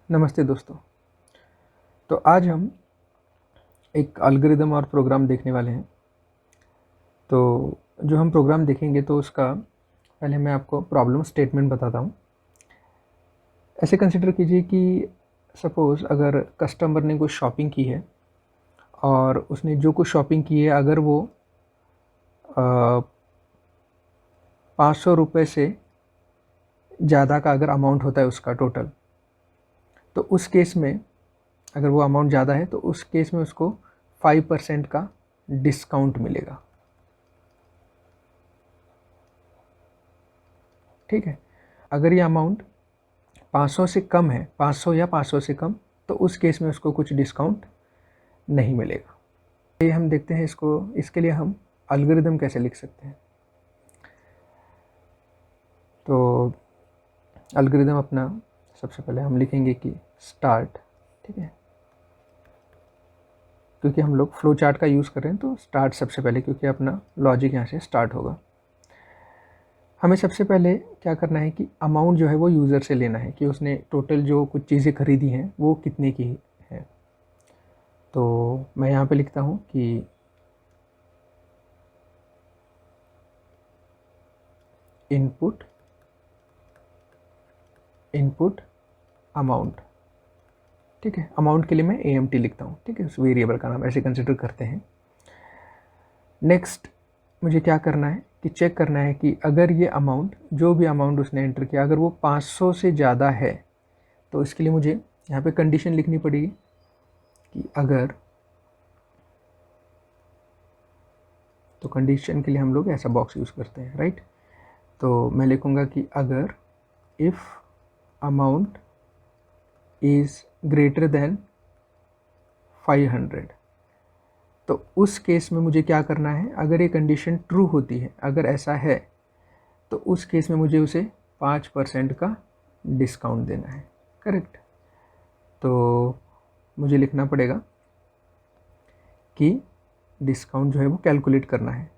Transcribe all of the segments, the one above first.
नमस्ते दोस्तों। तो आज हम एक एल्गोरिदम और प्रोग्राम देखने वाले हैं। तो जो हम प्रोग्राम देखेंगे तो उसका पहले मैं आपको प्रॉब्लम स्टेटमेंट बताता हूँ। ऐसे कंसिडर कीजिए कि सपोज़ अगर कस्टमर ने कुछ शॉपिंग की है और उसने जो कुछ शॉपिंग की है अगर वो 500 रुपये से ज़्यादा का अगर अमाउंट होता है उसका टोटल, तो उस केस में अगर वो अमाउंट ज़्यादा है तो उस केस में उसको 5% का डिस्काउंट मिलेगा। ठीक है। अगर ये अमाउंट 500 से कम है, 500 या 500 से कम, तो उस केस में उसको कुछ डिस्काउंट नहीं मिलेगा। ये हम देखते हैं इसके लिए हम एल्गोरिदम कैसे लिख सकते हैं। तो एल्गोरिदम अपना सबसे पहले हम लिखेंगे कि स्टार्ट। ठीक है, क्योंकि हम लोग फ्लो चार्ट का यूज़ कर रहे हैं तो स्टार्ट सबसे पहले, क्योंकि अपना लॉजिक यहाँ से स्टार्ट होगा। हमें सबसे पहले क्या करना है कि अमाउंट जो है वो यूज़र से लेना है कि उसने टोटल जो कुछ चीज़ें खरीदी हैं वो कितने की है। तो मैं यहाँ पे लिखता हूँ कि इनपुट अमाउंट। ठीक है, अमाउंट के लिए मैं AMT लिखता हूँ। ठीक है, उस वेरिएबल का नाम ऐसे कंसिडर करते हैं। नेक्स्ट मुझे क्या करना है कि चेक करना है कि अगर ये अमाउंट, जो भी अमाउंट उसने एंटर किया, अगर वो 500 से ज़्यादा है तो इसके लिए मुझे यहाँ पे कंडीशन लिखनी पड़ेगी कि अगर, तो कंडीशन के लिए हम लोग ऐसा बॉक्स यूज़ करते हैं, राइट। तो मैं लिखूँगा कि अगर if amount is greater than 500, तो उस केस में मुझे क्या करना है, अगर ये कंडीशन ट्रू होती है, अगर ऐसा है, तो उस केस में मुझे उसे 5% का डिस्काउंट देना है। करेक्ट। तो मुझे लिखना पड़ेगा कि डिस्काउंट जो है वो कैलकुलेट करना है।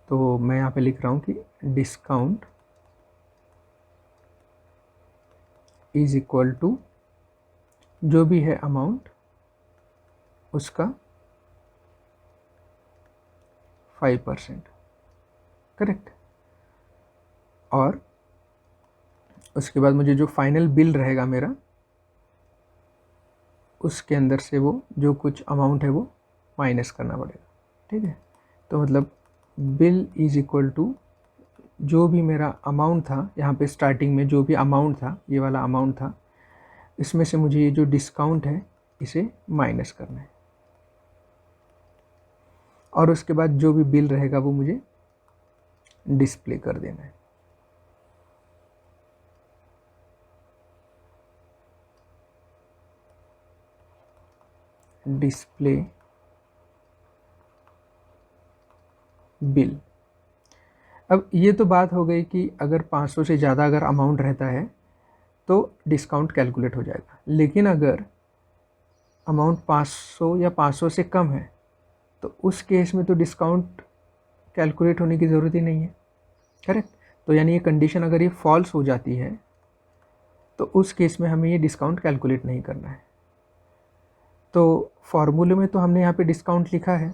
तो मैं यहाँ पे लिख रहा हूँ कि डिस्काउंट इज इक्वल टू जो भी है अमाउंट उसका 5%। करेक्ट। और उसके बाद मुझे जो फाइनल बिल रहेगा मेरा, उसके अंदर से वो जो कुछ अमाउंट है वो माइनस करना पड़ेगा। ठीक है, तो मतलब बिल इज इक्वल टू जो भी मेरा अमाउंट था, यहाँ पे स्टार्टिंग में जो भी अमाउंट था, ये वाला अमाउंट था, इसमें से मुझे ये जो डिस्काउंट है इसे माइनस करना है। और उसके बाद जो भी बिल रहेगा वो मुझे डिस्प्ले कर देना है। Display bill. अब ये तो बात हो गई कि अगर 500 से ज़्यादा अगर अमाउंट रहता है तो डिस्काउंट कैलकुलेट हो जाएगा, लेकिन अगर अमाउंट 500 या 500 से कम है तो उस केस में तो डिस्काउंट कैलकुलेट होने की ज़रूरत ही नहीं है। करेक्ट। तो यानी ये कंडीशन अगर ये फॉल्स हो जाती है तो उस केस में हमें ये डिस्काउंट कैलकुलेट नहीं करना है। तो फॉर्मूले में तो हमने यहाँ पे डिस्काउंट लिखा है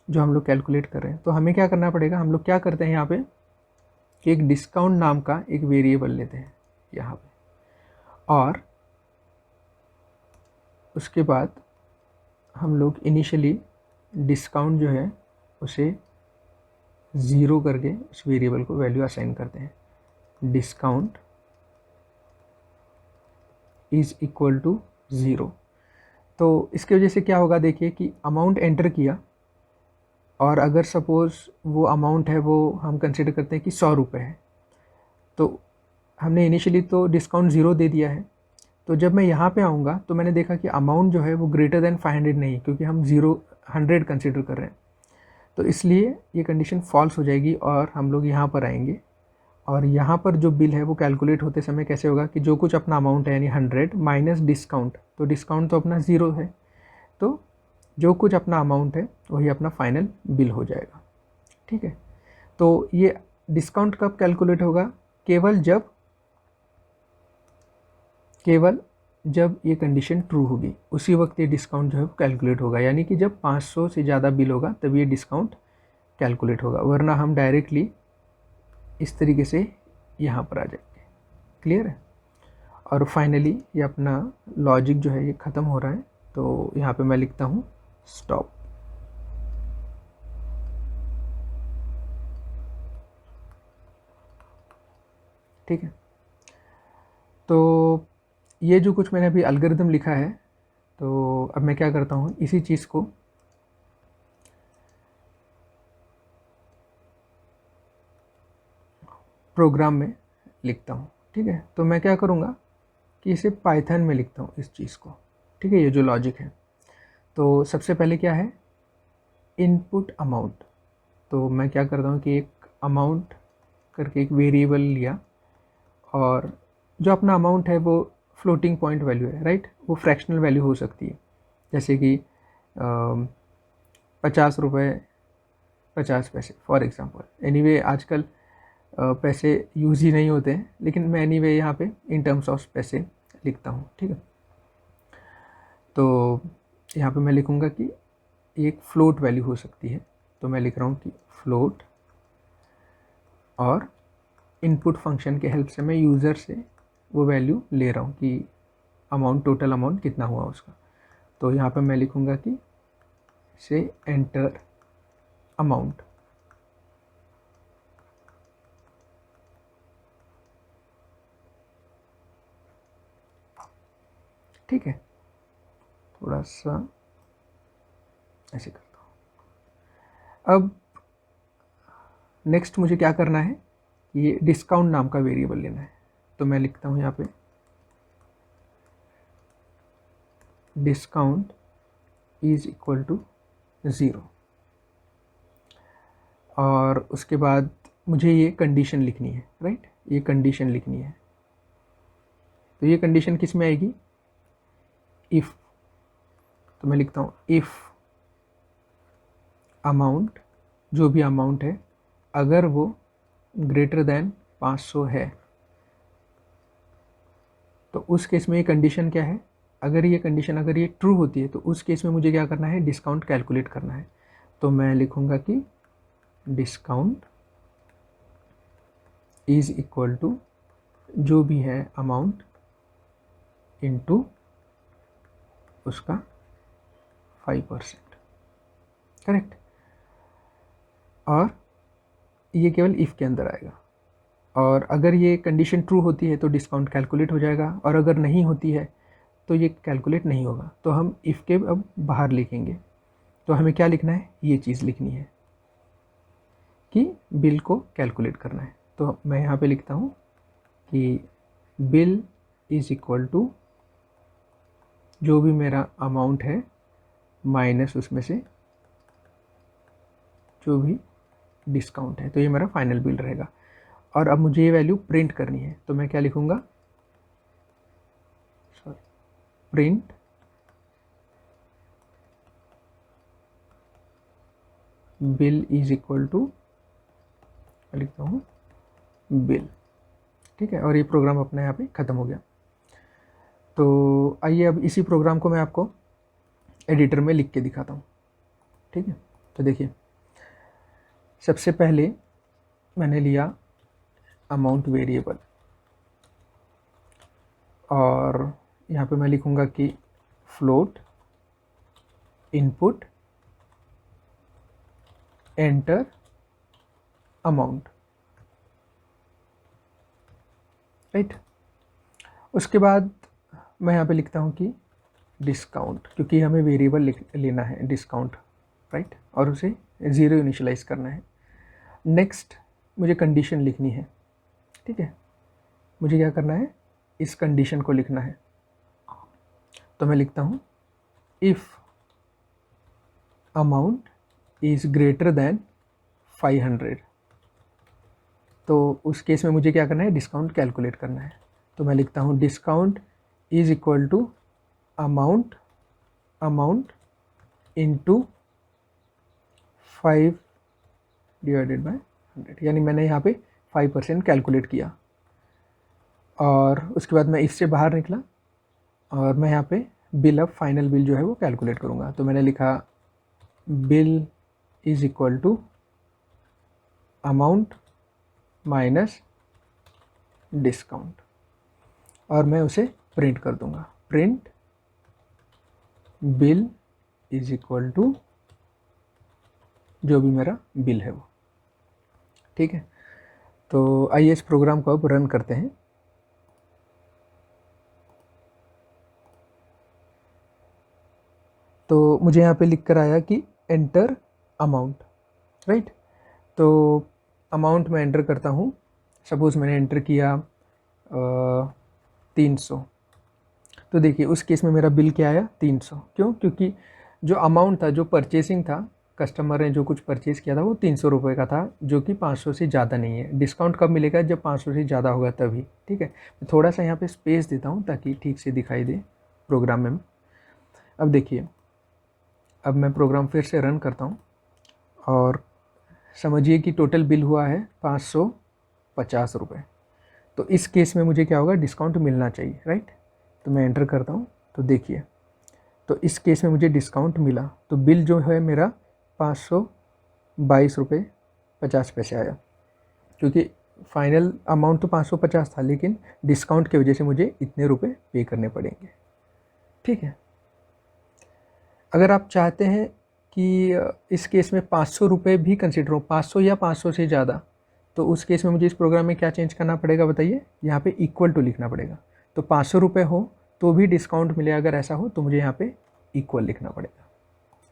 जो हम लोग कैलकुलेट कर रहे हैं। तो हमें क्या करना पड़ेगा, हम लोग क्या करते हैं यहाँ पे कि एक डिस्काउंट नाम का एक वेरिएबल लेते हैं यहाँ पे, और उसके बाद हम लोग इनिशियली डिस्काउंट जो है उसे 0 करके उस वेरिएबल को वैल्यू असाइन करते हैं। Discount is equal to 0। तो इसकी वजह से क्या होगा, देखिए कि अमाउंट एंटर किया, और अगर सपोज़ वो अमाउंट है वो हम कंसिडर करते हैं कि 100 रुपये है, तो हमने इनिशियली तो डिस्काउंट 0 दे दिया है। तो जब मैं यहाँ पे आऊँगा तो मैंने देखा कि अमाउंट जो है वो ग्रेटर देन 500 नहीं, क्योंकि हम 100 कंसिडर कर रहे हैं। तो इसलिए ये कंडीशन फॉल्स हो जाएगी और हम लोग यहाँ पर आएंगे, और यहाँ पर जो बिल है वो कैलकुलेट होते समय कैसे होगा कि जो कुछ अपना अमाउंट है यानी 100 माइनस डिस्काउंट, तो डिस्काउंट तो अपना 0 है, तो जो कुछ अपना अमाउंट है वही अपना फाइनल बिल हो जाएगा। ठीक है, तो ये डिस्काउंट कब कैलकुलेट होगा? केवल जब ये कंडीशन ट्रू होगी, उसी वक्त ये डिस्काउंट जो है कैलकुलेट होगा। यानी कि जब 500 से ज़्यादा बिल होगा तब ये डिस्काउंट कैलकुलेट होगा, वरना हम डायरेक्टली इस तरीके से यहाँ पर आ जाएंगे। क्लियर है? और फाइनली ये अपना लॉजिक जो है ये ख़त्म हो रहा है, तो यहाँ पे मैं लिखता हूँ स्टॉप। ठीक है, तो ये जो कुछ मैंने अभी एल्गोरिथम लिखा है, तो अब मैं क्या करता हूँ, इसी चीज़ को प्रोग्राम में लिखता हूँ। ठीक है, तो मैं क्या करूँगा कि इसे पाइथन में लिखता हूँ इस चीज़ को। ठीक है, ये जो लॉजिक है, तो सबसे पहले क्या है, इनपुट अमाउंट। तो मैं क्या करता हूँ कि एक अमाउंट करके एक वेरिएबल लिया, और जो अपना अमाउंट है वो फ्लोटिंग पॉइंट वैल्यू है, राइट? वो फ्रैक्शनल वैल्यू हो सकती है, जैसे कि 50 रुपये 50 पैसे फॉर एग्ज़ाम्पल। एनीवे आजकल पैसे यूज़ ही नहीं होते हैं, लेकिन मैं एनीवे यहाँ पे इन टर्म्स ऑफ पैसे लिखता हूँ। ठीक है, तो यहाँ पे मैं लिखूँगा कि एक फ्लोट वैल्यू हो सकती है, तो मैं लिख रहा हूँ कि फ्लोट, और इनपुट फंक्शन के हेल्प से मैं यूज़र से वो वैल्यू ले रहा हूँ कि अमाउंट, टोटल अमाउंट कितना हुआ उसका। तो यहाँ पे मैं लिखूँगा कि से एंटर अमाउंट। ठीक है, थोड़ा सा ऐसे करता हूँ। अब नेक्स्ट मुझे क्या करना है, ये डिस्काउंट नाम का वेरिएबल लेना है, तो मैं लिखता हूँ यहाँ पे डिस्काउंट इज इक्वल टू 0, और उसके बाद मुझे ये कंडीशन लिखनी है, राइट? ये कंडीशन लिखनी है, तो ये कंडीशन किस में आएगी, इफ़। तो मैं लिखता हूँ इफ़ अमाउंट, जो भी अमाउंट है, अगर वो ग्रेटर देन 500 है, तो उस केस में ये कंडीशन क्या है, अगर ये कंडीशन अगर ये ट्रू होती है तो उस केस में मुझे क्या करना है, डिस्काउंट कैलकुलेट करना है। तो मैं लिखूँगा कि डिस्काउंट इज़ इक्वल टू जो भी है अमाउंट इनटू उसका 5%, करेक्ट? और ये केवल इफ़ के अंदर आएगा, और अगर ये कंडीशन ट्रू होती है तो डिस्काउंट कैलकुलेट हो जाएगा, और अगर नहीं होती है तो ये कैलकुलेट नहीं होगा। तो हम इफ़ के अब बाहर लिखेंगे, तो हमें क्या लिखना है, ये चीज़ लिखनी है कि बिल को कैलकुलेट करना है। तो मैं यहाँ पे लिखता हूँ कि बिल इज़ इक्वल टू जो भी मेरा अमाउंट है माइनस उसमें से जो भी डिस्काउंट है, तो ये मेरा फाइनल बिल रहेगा। और अब मुझे ये वैल्यू प्रिंट करनी है, तो मैं क्या लिखूँगा, print bill is equal to, लिखता हूँ बिल। ठीक है, और ये प्रोग्राम अपना यहाँ पे ख़त्म हो गया। तो आइए अब इसी प्रोग्राम को मैं आपको एडिटर में लिख के दिखाता हूँ। ठीक है, तो देखिए, सबसे पहले मैंने लिया अमाउंट वेरिएबल, और यहाँ पे मैं लिखूँगा कि float input enter amount, right? उसके बाद मैं यहाँ पे लिखता हूँ कि डिस्काउंट, क्योंकि हमें वेरिएबल लेना है डिस्काउंट, राइट? और उसे 0 इनिशियलाइज करना है। नेक्स्ट मुझे कंडीशन लिखनी है। ठीक है, मुझे क्या करना है, इस कंडीशन को लिखना है। तो मैं लिखता हूँ if amount is greater than 500, तो उस केस में मुझे क्या करना है, डिस्काउंट कैलकुलेट करना है। तो मैं लिखता हूँ discount is equal to amount into 5 divided by 500, यानी मैंने यहाँ पे 5% कैलकुलेट किया। और उसके बाद मैं इससे बाहर निकला और मैं यहाँ पे बिल, अब फाइनल बिल जो है वो कैलकुलेट करूँगा। तो मैंने लिखा bill is equal to amount minus discount, और मैं उसे प्रिंट कर दूंगा। Print bill is equal to जो भी मेरा बिल है वो। ठीक है, तो आइए इस प्रोग्राम को अब रन करते हैं। तो मुझे यहाँ पे लिख कर आया कि एंटर अमाउंट, राइट। तो अमाउंट मैं एंटर करता हूँ। सपोज़ मैंने एंटर किया 300। तो देखिए उस केस में मेरा बिल क्या आया, 300। क्यों? क्योंकि जो अमाउंट था, जो परचेसिंग था, कस्टमर ने जो कुछ परचेज़ किया था वो 300 रुपये का था, जो कि 500 से ज़्यादा नहीं है। डिस्काउंट कब मिलेगा? जब 500 से ज़्यादा होगा तभी। ठीक है, मैं थोड़ा सा यहाँ पे स्पेस देता हूँ ताकि ठीक से दिखाई दे प्रोग्राम में। अब देखिए, अब मैं प्रोग्राम फिर से रन करता हूँ और समझिए कि टोटल बिल हुआ है 550 रुपये। तो इस केस में मुझे क्या होगा, डिस्काउंट मिलना चाहिए, राइट। तो मैं एंटर करता हूँ। तो देखिए, तो इस केस में मुझे डिस्काउंट मिला, तो बिल जो है मेरा 522 रुपये 50 पैसे आया। क्योंकि फाइनल अमाउंट तो 550 था, लेकिन डिस्काउंट की वजह से मुझे इतने रुपए पे करने पड़ेंगे। ठीक है, अगर आप चाहते हैं कि इस केस में 500 रुपये भी कंसिडर हो, 500 या 500 से ज़्यादा, तो उस केस में मुझे इस प्रोग्राम में क्या चेंज करना पड़ेगा बताइए? यहाँ पे इक्वल टू लिखना पड़ेगा। तो 500 रुपये हो तो भी डिस्काउंट मिले, अगर ऐसा हो तो मुझे यहाँ पे इक्वल लिखना पड़ेगा,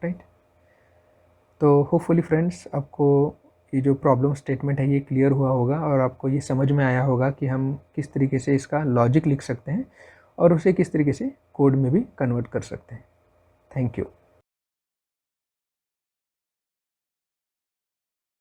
राइट। तो होपफुली फ्रेंड्स, आपको ये जो प्रॉब्लम स्टेटमेंट है ये क्लियर हुआ होगा और आपको ये समझ में आया होगा कि हम किस तरीके से इसका लॉजिक लिख सकते हैं और उसे किस तरीके से कोड में भी कन्वर्ट कर सकते हैं। Thank you.